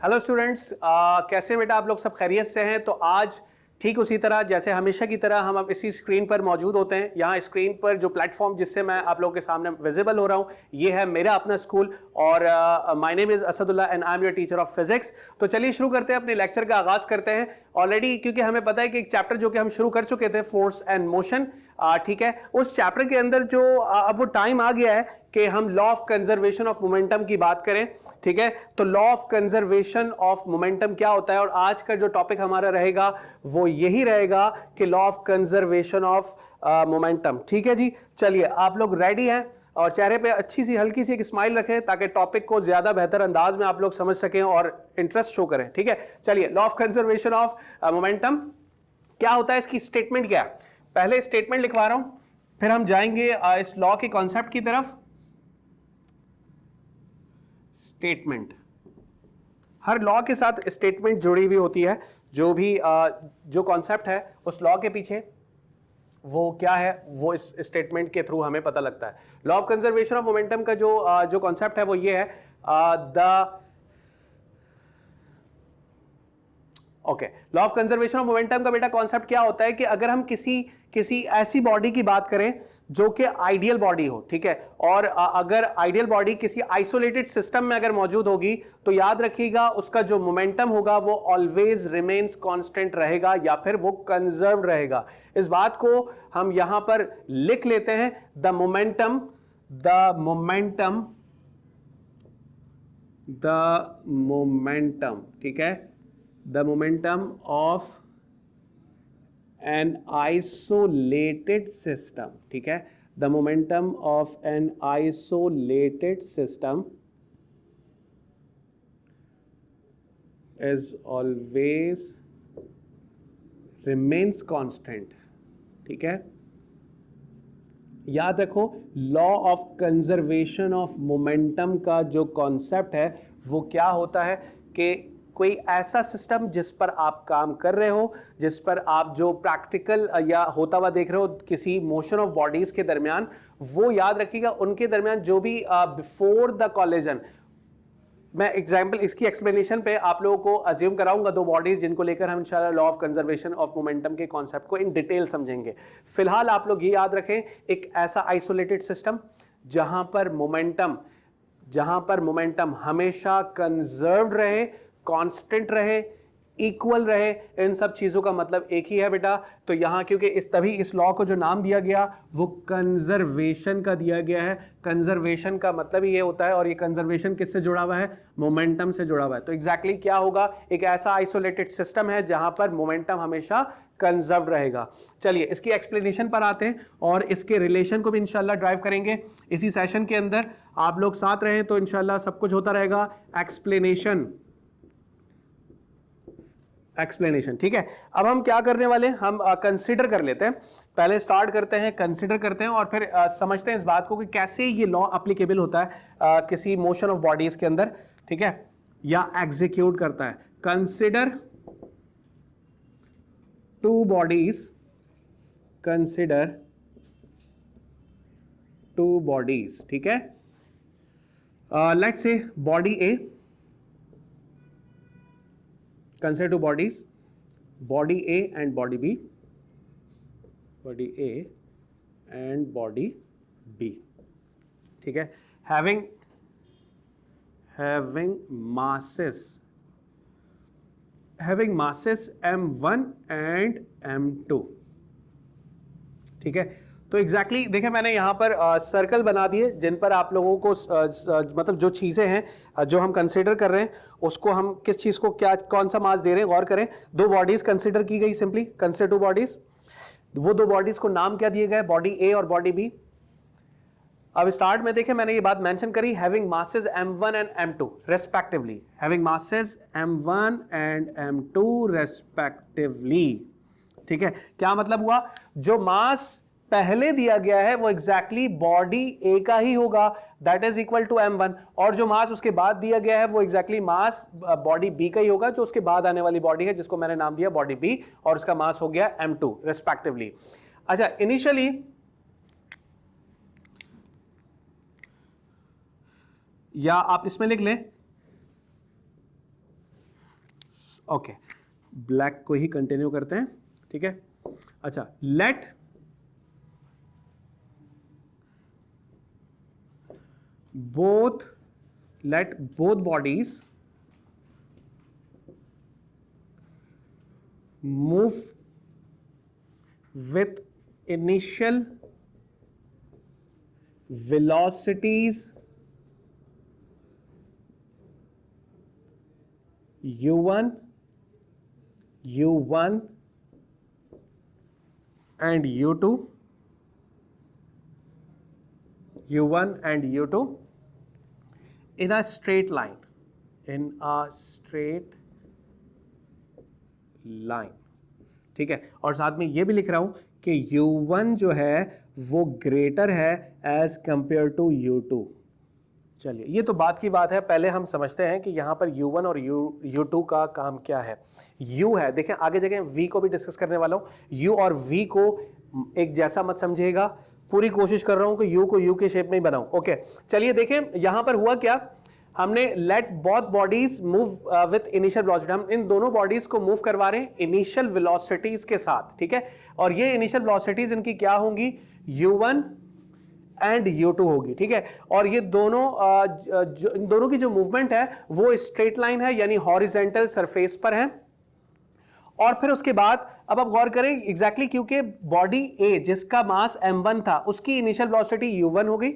Hello students, कैसे बेटा आप लोग सब खैरियत से हैं। तो आज ठीक उसी तरह जैसे हमेशा की तरह हम अब इसी स्क्रीन पर मौजूद होते हैं। यहाँ स्क्रीन पर जो प्लेटफॉर्म जिससे मैं आप लोगों के सामने विजिबल हो रहा हूँ ये है मेरा अपना स्कूल और my name is Asadullah and I am your teacher of physics. तो चलिए शुरू करते हैं, अपने लेक्चर का आगाज करते हैं। ऑलरेडी क्योंकि हमें पता है कि एक चैप्टर जो कि हम शुरू कर चुके थे फोर्स एंड मोशन, ठीक है, उस चैप्टर के अंदर जो अब वो टाइम आ गया है कि हम law of conservation of momentum की बात करें। ठीक है, तो law of conservation of momentum क्या होता है और आज का जो टॉपिक हमारा रहेगा वो यही रहेगा कि law of conservation of momentum. ठीक है जी, चलिए आप लोग रेडी हैं और चेहरे पे अच्छी सी हल्की सी एक स्माइल रखें ताकि टॉपिक को ज्यादा बेहतर अंदाज में आप लोग समझ सकें और इंटरेस्ट शो करें। ठीक है, चलिए law of conservation of momentum क्या होता है, इसकी स्टेटमेंट क्या है। पहले स्टेटमेंट लिखवा रहा हूं, फिर हम जाएंगे इस लॉ के कॉन्सेप्ट की तरफ। स्टेटमेंट, हर लॉ के साथ स्टेटमेंट जुड़ी हुई होती है। जो भी जो कॉन्सेप्ट है उस लॉ के पीछे वो क्या है वो इस स्टेटमेंट के थ्रू हमें पता लगता है। Law of conservation of momentum का जो कॉन्सेप्ट है वो ये है okay. Law of conservation of momentum का बेटा कॉन्सेप्ट क्या होता है कि अगर हम किसी ऐसी बॉडी की बात करें जो कि आइडियल बॉडी हो, ठीक है, और अगर आइडियल बॉडी किसी आइसोलेटेड सिस्टम में अगर मौजूद होगी तो याद रखिएगा उसका जो मोमेंटम होगा वो ऑलवेज रिमेन्स कांस्टेंट रहेगा या फिर वो कंजर्व रहेगा। इस बात को हम यहां पर लिख लेते हैं, द मोमेंटम ठीक है, the momentum of an isolated system, ठीक है, the momentum of an isolated system is always remains constant। ठीक है, याद रखो law of conservation of momentum का जो कॉन्सेप्ट है वो क्या होता है कि कोई ऐसा सिस्टम जिस पर आप काम कर रहे हो, जिस पर आप जो प्रैक्टिकल या होता हुआ देख रहे हो किसी मोशन ऑफ बॉडीज के दरमियान, वो याद रखिएगा उनके दरमियान जो भी बिफोर द कॉलिजन, मैं एग्जाम्पल इसकी एक्सप्लेनेशन पे आप लोगों को अज्यूम कराऊंगा दो बॉडीज जिनको लेकर हम इंशाल्लाह law of conservation of momentum के कॉन्सेप्ट को इन डिटेल समझेंगे। फिलहाल आप लोग ये याद रखें एक ऐसा आइसोलेटेड सिस्टम जहां पर मोमेंटम हमेशा कंजर्व्ड रहे, कांस्टेंट रहे, इक्वल रहे, इन सब चीजों का मतलब एक ही है बेटा। तो यहां क्योंकि तभी इस लॉ को जो नाम दिया गया वो कंजर्वेशन का दिया गया है। कंजर्वेशन का मतलब ही ये होता है, और ये कंजर्वेशन किससे जुड़ा हुआ है, मोमेंटम से जुड़ा हुआ है। तो एग्जैक्टली क्या होगा, एक ऐसा आइसोलेटेड सिस्टम है जहां पर मोमेंटम हमेशा कंजर्व रहेगा। चलिए इसकी एक्सप्लेनेशन पर आते हैं और इसके रिलेशन को भी इंशाल्लाह ड्राइव करेंगे इसी सेशन के अंदर। आप लोग साथ रहें तो इंशाल्लाह सब कुछ होता रहेगा। एक्सप्लेनेशन, ठीक है। अब हम क्या करने वाले हैं, हम कंसीडर कर लेते हैं, पहले स्टार्ट करते हैं, कंसीडर करते हैं और फिर समझते हैं इस बात को कि कैसे ये लॉ एप्लीकेबल होता है किसी मोशन ऑफ बॉडीज के अंदर, ठीक है, या एग्जीक्यूट करता है। कंसीडर टू बॉडीज, ठीक है। Let's say body A, consider two bodies, body A and body B, body A and body B, ठीक है, having masses M1 and M2, ठीक है। तो एग्जैक्टली देखिए मैंने यहां पर सर्कल बना दिए जिन पर आप लोगों को मतलब जो चीजें हैं जो हम कंसीडर कर रहे हैं उसको हम किस चीज को क्या कौन सा मास दे रहे हैं, गौर करें। दो बॉडीज कंसीडर की गई, सिंपली कंसीडर टू बॉडीज। वो दो बॉडीज को नाम क्या दिए गए, बॉडी ए और बॉडी बी। अब स्टार्ट में देखें मैंने ये बात मेंशन करी, having masses M1 and M2 respectively, having masses M1 and M2 respectively, ठीक है। क्या मतलब हुआ, जो मास पहले दिया गया है वो एग्जैक्टली बॉडी ए का ही होगा, that is equal to M1, और जो मास उसके बाद दिया गया है वो एग्जैक्टली मास बॉडी बी का ही होगा, जो उसके बाद आने वाली बॉडी है जिसको मैंने नाम दिया बॉडी बी, और उसका मास हो गया M2 रेस्पेक्टिवली। अच्छा, इनिशियली या आप इसमें लिख लें ओके, ब्लैक को ही कंटिन्यू करते हैं, ठीक है। अच्छा, late both bodies move with initial velocities u1 and u2 in a straight line, ठीक है। और साथ में ये भी लिख रहा हूं कि u1 जो है वो ग्रेटर है एज कंपेयर टू u2। चलिए, ये तो बात की बात है, पहले हम समझते हैं कि यहाँ पर u1 और u2 का काम क्या है। u है, देखें आगे जगह v को भी डिस्कस करने वाला हूं। u और v को एक जैसा मत समझिएगा, पूरी कोशिश कर रहा हूं कि u को u के शेप में ही बनाऊं। ओके, चलिए देखें यहां पर हुआ क्या, हमने let both bodies move with initial velocity, हम इन दोनों बॉडीज को मूव करवा रहे हैं इनिशियल वेलोसिटीज के साथ, ठीक है। और ये इनिशियल वेलोसिटीज इनकी क्या होंगी, u1 एंड u2 होगी, ठीक है। और ये दोनों इन दोनों की जो मूवमेंट है वो स्ट्रेट लाइन है, यानी हॉरिजॉन्टल सरफेस पर है। और फिर उसके बाद अब आप गौर करें एग्जैक्टली, क्योंकि बॉडी ए जिसका मास m1 था उसकी इनिशियल वेलोसिटी u1 होगी,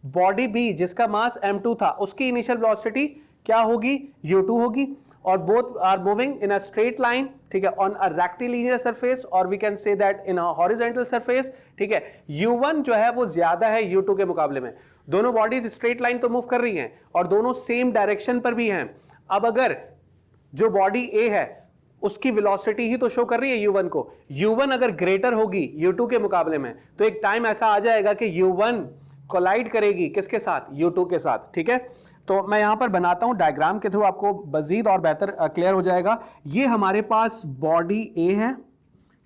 बॉडी बी जिसका मास m2 था उसकी इनिशियल वेलोसिटी क्या होगी, u2 होगी। और both are moving in a straight line, ठीक है, ऑन अ रेक्टिलिनियर सरफेस, और we can say that in a horizontal surface, ठीक है। u1 जो है वो ज्यादा है u2 के मुकाबले में। दोनों बॉडीज स्ट्रेट लाइन तो मूव कर रही हैं और दोनों सेम डायरेक्शन पर भी हैं। अब अगर जो बॉडी ए है उसकी वेलोसिटी ही तो शो कर रही है u1 को, u1 अगर ग्रेटर होगी u2 के मुकाबले में, तो एक टाइम ऐसा आ जाएगा कि u1 कोलाइड करेगी किसके साथ, u2 के साथ, ठीक है। तो मैं यहां पर बनाता हूं डायग्राम के थ्रू, आपको मजीद और बेहतर क्लियर हो जाएगा। ये हमारे पास बॉडी ए है,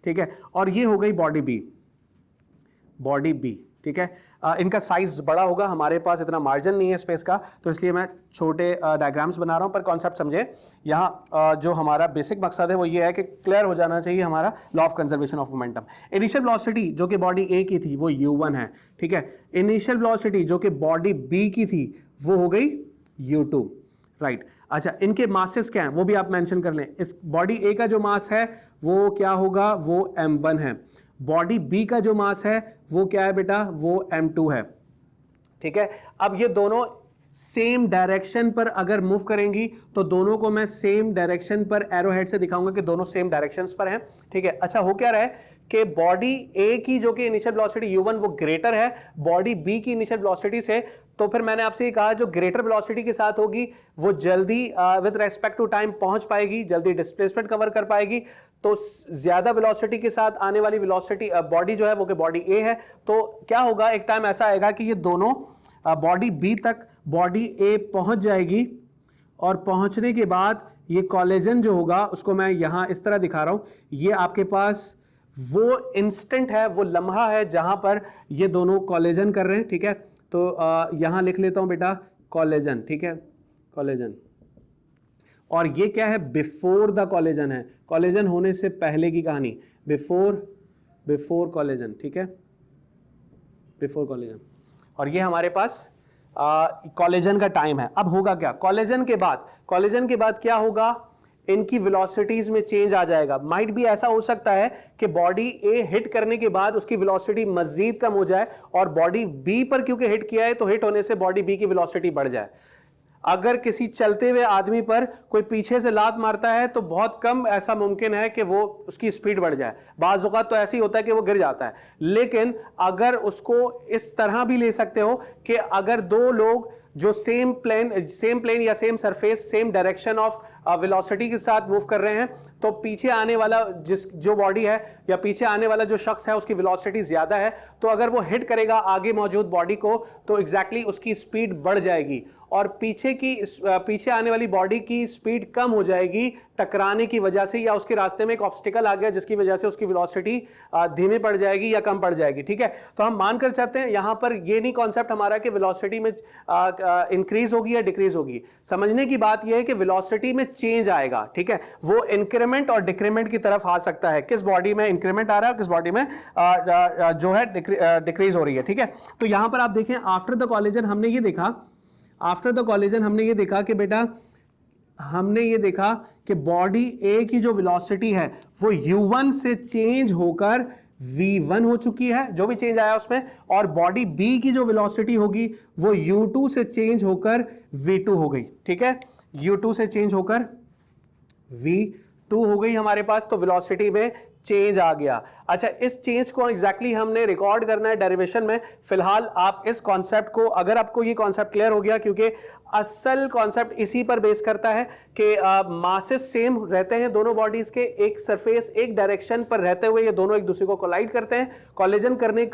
ठीक है, और ये हो गई बॉडी बी, ठीक है। इनका साइज बड़ा होगा, हमारे पास इतना मार्जिन नहीं है स्पेस का, तो इसलिए मैं छोटे डायग्राम्स बना रहा हूं, पर कॉन्सेप्ट समझे। यहाँ जो हमारा बेसिक मकसद है वो ये है कि क्लियर हो जाना चाहिए हमारा law of conservation of momentum. Initial velocity जो कि बॉडी ए की थी वो u1 है, ठीक है। इनिशियल वेलोसिटी जो कि बॉडी बी की थी वो हो गई u2, राइट। अच्छा, इनके मासेस क्या हैं वो भी आप मेंशन कर लें। इस बॉडी ए का जो मास है वो क्या होगा, वो m1 है। बॉडी बी का जो मास है वो क्या है बेटा, वो m2 है, ठीक है। अब ये दोनों सेम डायरेक्शन पर अगर मूव करेंगी तो दोनों को मैं सेम डायरेक्शन पर एरो हेड से दिखाऊंगा कि दोनों सेम डायरेक्शंस पर हैं, ठीक है। अच्छा, हो क्या रहा है कि बॉडी ए की जो कि इनिशियल वेलोसिटी u1 वो ग्रेटर है बॉडी बी की इनिशियल वेलोसिटी से, तो फिर मैंने आपसे ये कहा जो ग्रेटर वेलोसिटी के साथ होगी वो जल्दी विद रेस्पेक्ट टू टाइम पहुंच पाएगी, जल्दी डिस्प्लेसमेंट कवर कर पाएगी। तो ज्यादा वेलोसिटी के साथ आने वाली वेलोसिटी बॉडी जो है वो कि बॉडी ए है, तो क्या होगा, एक टाइम ऐसा आएगा कि ये दोनों बॉडी बी तक बॉडी ए पहुंच जाएगी, और पहुंचने के बाद ये कॉलेजन जो होगा उसको मैं यहां इस तरह दिखा रहा हूं। ये आपके पास वो इंस्टेंट है, वो लम्हा है जहां पर ये दोनों कॉलेजन कर रहे हैं, ठीक है। तो यहां लिख लेता हूं बेटा कॉलेजन, ठीक है, कॉलेजन। और ये क्या है, बिफोर द कॉलेजन है, कॉलेजन होने से पहले की कहानी, बिफोर कॉलेजन, ठीक है, बिफोर कॉलेजन। और ये हमारे पास कॉलेजन का टाइम है। अब होगा क्या, कॉलेजन के बाद क्या होगा, इनकी वेलोसिटीज में चेंज आ जाएगा। माइट भी ऐसा हो सकता है कि बॉडी ए हिट करने के बाद उसकी वेलोसिटी मजीद कम हो जाए, और बॉडी बी पर क्योंकि हिट किया है तो हिट होने से बॉडी बी की वेलोसिटी बढ़ जाए। अगर किसी चलते हुए आदमी पर कोई पीछे से लात मारता है तो बहुत कम ऐसा मुमकिन है कि वो उसकी स्पीड बढ़ जाए, बाज़ औक़ात तो ऐसे ही होता है कि वो गिर जाता है। लेकिन अगर उसको इस तरह भी ले सकते हो कि अगर दो लोग जो सेम प्लेन या same surface same direction of velocity के साथ मूव कर रहे हैं, तो पीछे आने वाला जो बॉडी है या पीछे आने वाला जो शख्स है उसकी वेलोसिटी ज्यादा है, तो अगर वो हिट करेगा आगे मौजूद बॉडी को तो एग्जैक्टली उसकी स्पीड बढ़ जाएगी, और पीछे आने वाली बॉडी की स्पीड कम हो जाएगी टकराने की वजह से, या उसके रास्ते में एक ऑब्स्टिकल आ गया जिसकी वजह से उसकी वेलोसिटी धीमे पड़ जाएगी या कम पड़ जाएगी, ठीक है। तो हम मानकर चलते हैं यहां पर ये नहीं कॉन्सेप्ट हमारा कि वेलोसिटी में इंक्रीज होगी या डिक्रीज होगी? समझने की बात यह है कि वेलोसिटी में चेंज आएगा, ठीक है, वो इंक्रीमेंट और डिक्रीमेंट की तरफ आ सकता है। किस बॉडी में इंक्रीमेंट आ रहा है, किस बॉडी में जो है डिक्रीज हो रही है, ठीक है। तो यहां पर आप देखें आफ्टर द कोलिजन हमने ये देखा, आफ्टर द कोलिजन हमने ये देखा कि बेटा हमने ये देखा कि बॉडी ए की जो वेलोसिटी है वो u1 से चेंज होकर v1 हो चुकी है, जो भी चेंज आया उसमें, और बॉडी बी की जो वेलोसिटी होगी वो u2 से चेंज होकर v2 हो गई, ठीक है, u2 से चेंज होकर v2 हो गई हमारे पास। तो वेलोसिटी में चेंज आ गया। अच्छा, इस चेंज को एग्जैक्टली हमने रिकॉर्ड करना है डेरिवेशन में। फिलहाल आप इस कॉन्सेप्ट को, अगर आपको ये कॉन्सेप्ट क्लियर हो गया, क्योंकि असल कॉन्सेप्ट इसी पर बेस करता है कि मासेस सेम रहते हैं दोनों बॉडीज के, एक सरफेस एक डायरेक्शन पर रहते हुए ये दोनों एक दूसरे को कोलाइड करते हैं। कॉलिजन करने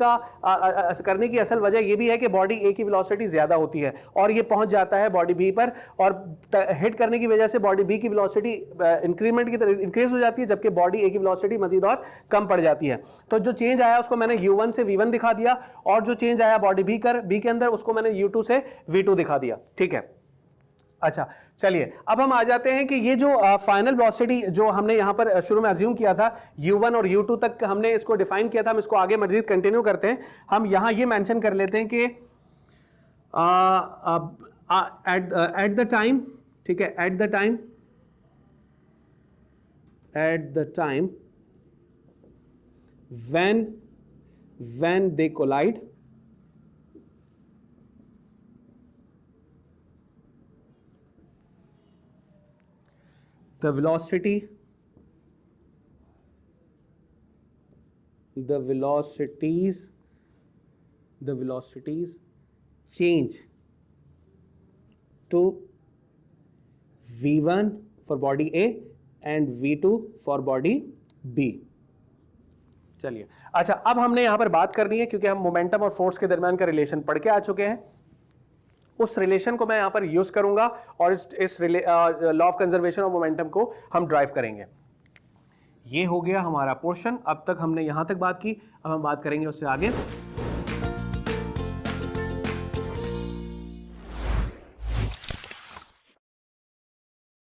की असल वजह ये भी है कि बॉडी ए की वेलोसिटी ज्यादा होती है और ये पहुंच जाता है बॉडी बी पर, और हिट करने की वजह से बॉडी बी की वेलोसिटी इंक्रीमेंट की तरह इंक्रीज हो जाती है, जबकि बॉडी ए की वेलोसिटी मजीद और कम पड़ जाती है। तो जो चेंज आया उसको मैंने u1 से v1 दिखा दिया, और जो चेंज आया बॉडी बी के अंदर उसको मैंने u2 से v2 दिखा दिया, ठीक है। अच्छा, चलिए अब हम आ जाते हैं कि ये जो फाइनल वेलोसिटी जो हमने यहां पर शुरू में अज्यूम किया था, u1 और u2 तक हमने इसको डिफाइन किया था, हम इसको आगे मजीद कंटिन्यू करते हैं। हम यहां ये मेंशन कर लेते हैं कि एट द टाइम, ठीक है, at the time when they collide, the velocities change to v1 for body A and v2 for body B। चलिए, अच्छा अब हमने यहां पर बात करनी है, क्योंकि हम मोमेंटम और फोर्स के दरमियान का रिलेशन पढ़ के आ चुके हैं, उस रिलेशन को मैं यहां पर यूज करूंगा और इस law of conservation of momentum को हम ड्राइव करेंगे। ये हो गया हमारा पोर्शन। अब तक हमने यहां तक बात की, अब हम बात करेंगे उससे आगे।